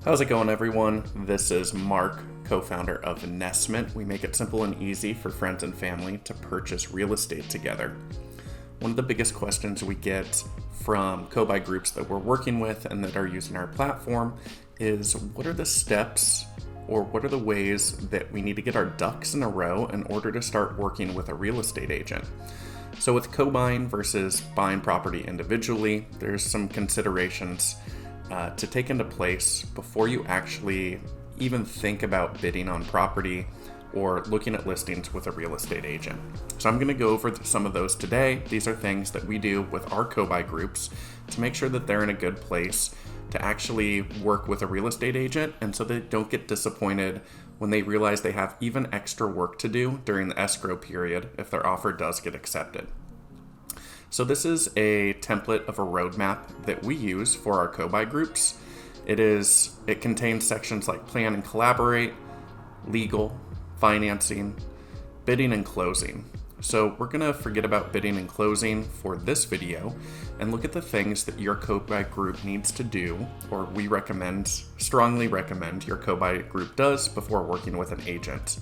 How's it going, everyone? This is Mark, co-founder of Investment. We make it simple and easy for friends and family to purchase real estate together. One of the biggest questions we get from cobuy groups that we're working with and that are using our platform is, what are the steps or what are the ways that we need to get our ducks in a row in order to start working with a real estate agent? So with co-buying versus buying property individually, there's some considerations to take into place before you actually even think about bidding on property or looking at listings with a real estate agent. So I'm going to go over some of those today. These are things that we do with our cobuy groups to make sure that they're in a good place to actually work with a real estate agent, and so they don't get disappointed when they realize they have even extra work to do during the escrow period if their offer does get accepted. So this is a template of a roadmap that we use for our cobuy groups. It contains sections like plan and collaborate, legal, financing, bidding and closing. So we're going to forget about bidding and closing for this video and look at the things that your cobuy group needs to do, or we strongly recommend your cobuy group does before working with an agent.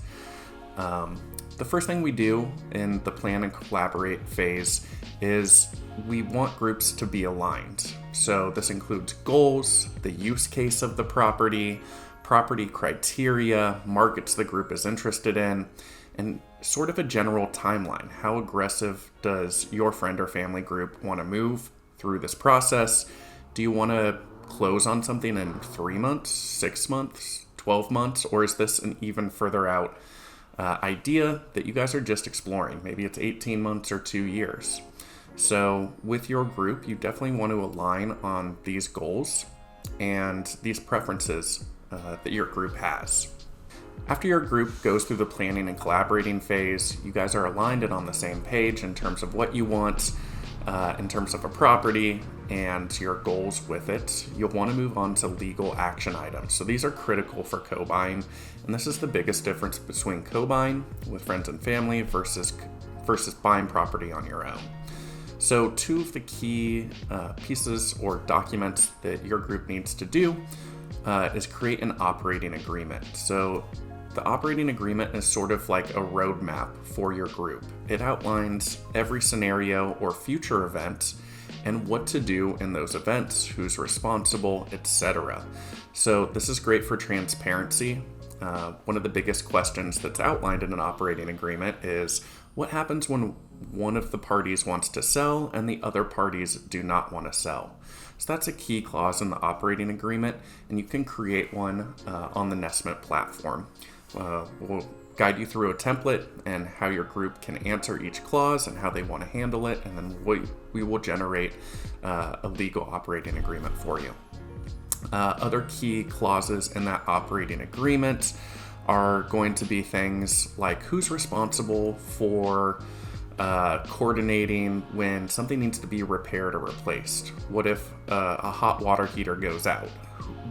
The first thing we do in the plan and collaborate phase is we want groups to be aligned. So this includes goals, the use case of the property criteria, markets the group is interested in, and sort of a general timeline. How aggressive does your friend or family group want to move through this process? Do you want to close on something in 3 months, 6 months, 12 months, or is this an even further out idea that you guys are just exploring? Maybe it's 18 months or 2 years. So with your group, you definitely want to align on these goals and these preferences that your group has. After your group goes through the planning and collaborating phase, you guys are aligned and on the same page in terms of what you want, in terms of a property and your goals with it. You'll want to move on to legal action items. So these are critical for co-buying, and this is the biggest difference between co-buying with friends and family versus buying property on your own. So two of the key pieces or documents that your group needs to do is create an operating agreement. So the operating agreement is sort of like a roadmap for your group. It outlines every scenario or future event and what to do in those events, who's responsible, etc. So this is great for transparency. One of the biggest questions that's outlined in an operating agreement is, what happens when one of the parties wants to sell and the other parties do not want to sell? So that's a key clause in the operating agreement, and you can create one on the Investment platform. We'll guide you through a template and how your group can answer each clause and how they want to handle it, and then we will generate a legal operating agreement for you. Other key clauses in that operating agreement are going to be things like who's responsible for coordinating when something needs to be repaired or replaced. What if a hot water heater goes out?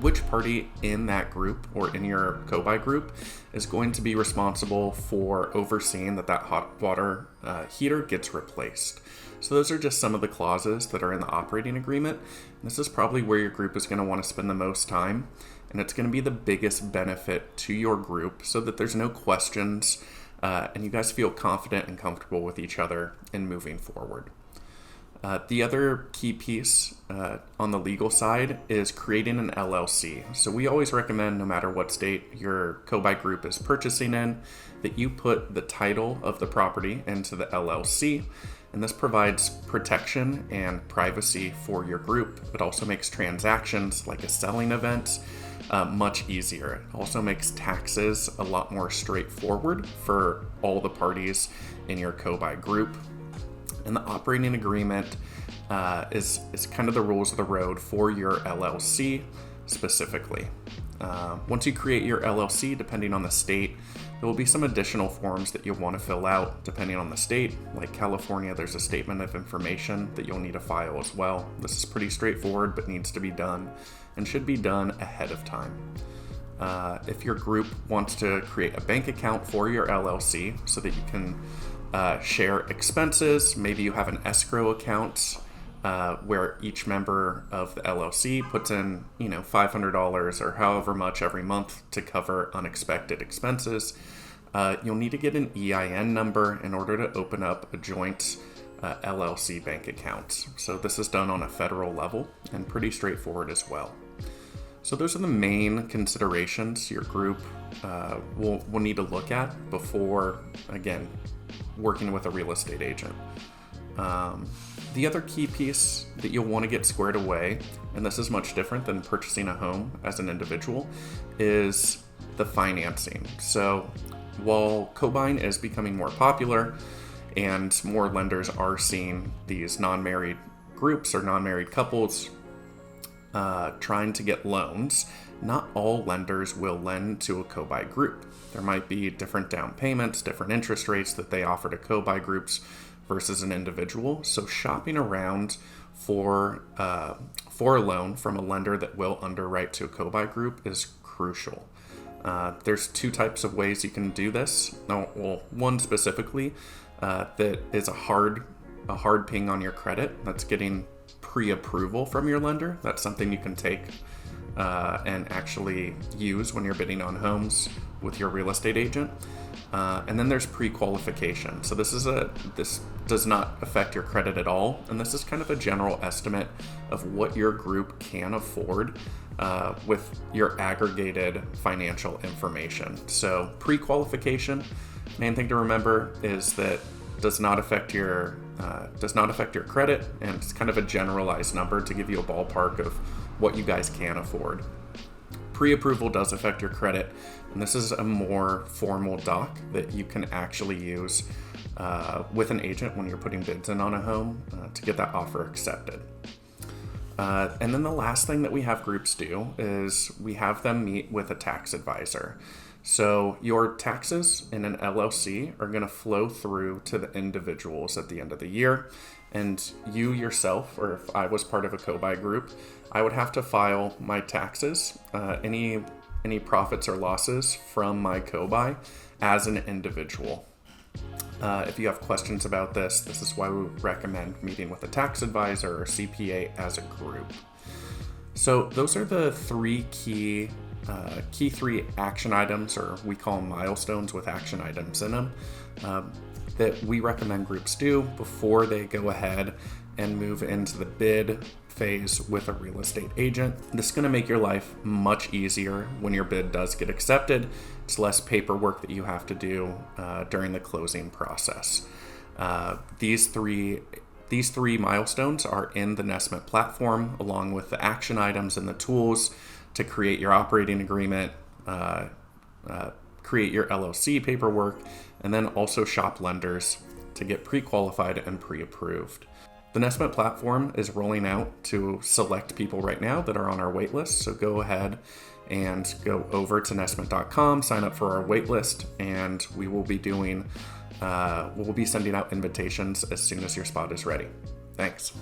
Which party in that group or in your cobuy group is going to be responsible for overseeing that hot water heater gets replaced? So those are just some of the clauses that are in the operating agreement. This is probably where your group is going to want to spend the most time, and it's going to be the biggest benefit to your group so that there's no questions and you guys feel confident and comfortable with each other in moving forward. The other key piece on the legal side is creating an LLC. So we always recommend, no matter what state your cobuy group is purchasing in, that you put the title of the property into the LLC, and this provides protection and privacy for your group. It also makes transactions like a selling event much easier. It also makes taxes a lot more straightforward for all the parties in your cobuy group. And the operating agreement is kind of the rules of the road for your LLC specifically. Once you create your LLC, depending on the state, there will be some additional forms that you'll want to fill out depending on the state. Like California, there's a statement of information that you'll need to file as well. This is pretty straightforward, but needs to be done and should be done ahead of time. If your group wants to create a bank account for your LLC so that you can share expenses, maybe you have an escrow account where each member of the LLC puts in, $500 or however much every month to cover unexpected expenses. You'll need to get an EIN number in order to open up a joint LLC bank account. So this is done on a federal level and pretty straightforward as well. So those are the main considerations your group will need to look at before, again, working with a real estate agent. The other key piece that you'll want to get squared away, and this is much different than purchasing a home as an individual, is the financing. So while co-buying is becoming more popular and more lenders are seeing these non-married groups or non-married couples trying to get loans, not all lenders will lend to a co-buy group. There might be different down payments, different interest rates that they offer to co-buy groups versus an individual. So shopping around for a loan from a lender that will underwrite to a co-buy group is crucial. There's two types of ways you can do this. One specifically that is a hard ping on your credit. That's getting pre-approval from your lender. That's something you can take and actually use when you're bidding on homes with your real estate agent. And then there's pre-qualification. So this does not affect your credit at all, and this is kind of a general estimate of what your group can afford with your aggregated financial information. So pre-qualification, main thing to remember is that does not affect your credit, and it's kind of a generalized number to give you a ballpark of what you guys can afford. Pre-approval does affect your credit, and this is a more formal doc that you can actually use with an agent when you're putting bids in on a home to get that offer accepted. And then the last thing that we have groups do is we have them meet with a tax advisor. So your taxes in an LLC are going to flow through to the individuals at the end of the year. And you yourself, or if I was part of a co-buy group, I would have to file my taxes, any profits or losses from my co-buy as an individual. If you have questions about this is why we recommend meeting with a tax advisor or CPA as a group. So those are the three key action items, or we call them milestones with action items in them, that we recommend groups do before they go ahead and move into the bid phase with a real estate agent. This is going to make your life much easier when your bid does get accepted. It's less paperwork that you have to do during the closing process. These three milestones are in the Nesmit platform, along with the action items and the tools to create your operating agreement, create your LLC paperwork, and then also shop lenders to get pre-qualified and pre-approved. The Nesmit platform is rolling out to select people right now that are on our waitlist, so go ahead and go over to Nesmit.com, sign up for our waitlist, and we will be sending out invitations as soon as your spot is ready. Thanks.